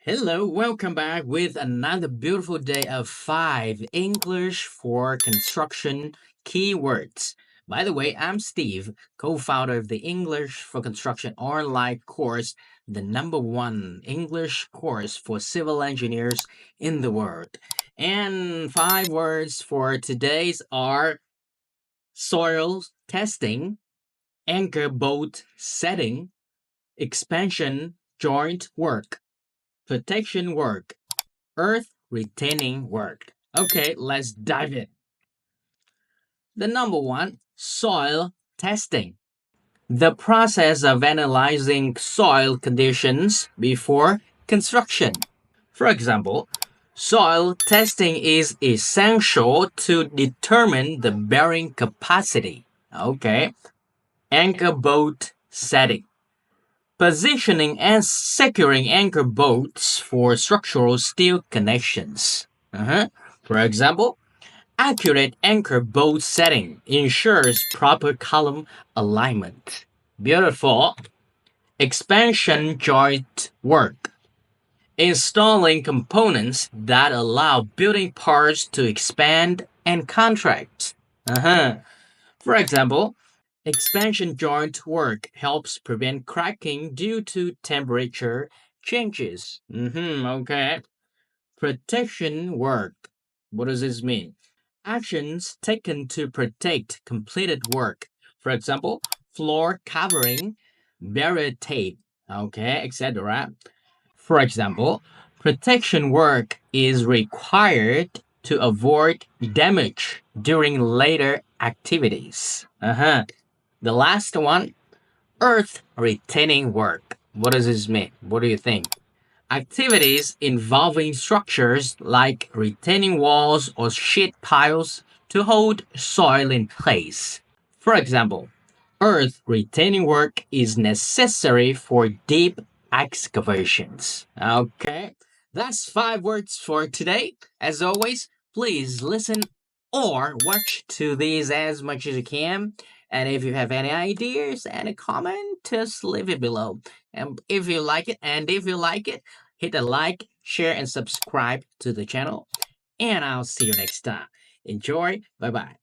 Hello, welcome back with another beautiful day of 5 English for construction keywords. By the way, I'm Steve, co-founder of the English for Construction online course, the #1 English course for civil engineers in the world. And 5 words for today's are soil testing, anchor bolt setting, expansion joint work, protection work, earth retaining work. Okay, let's dive in. The #1, soil testing. The process of analyzing soil conditions before construction. For example, soil testing is essential to determine the bearing capacity. Okay, anchor bolt setting. Positioning and securing anchor bolts for structural steel connections. For example, accurate anchor bolt setting ensures proper column alignment. Beautiful. Expansion joint work. Installing components that allow building parts to expand and contract. For example, expansion joint work helps prevent cracking due to temperature changes. Okay. Protection work. What does this mean? Actions taken to protect completed work. For example, floor covering, barrier tape, okay, etc. For example, protection work is required to avoid damage during later activities. The last one, earth retaining work. What does this mean? What do you think? Activities involving structures like retaining walls or sheet piles to hold soil in place. For example, earth retaining work is necessary for deep excavations. Okay, that's 5 words for today. As always, please listen or watch to these as much as you can. And if you have any ideas and a comment, just leave it below. And if you like it, hit a like, share, and subscribe to the channel. And I'll see you next time. Enjoy. Bye bye.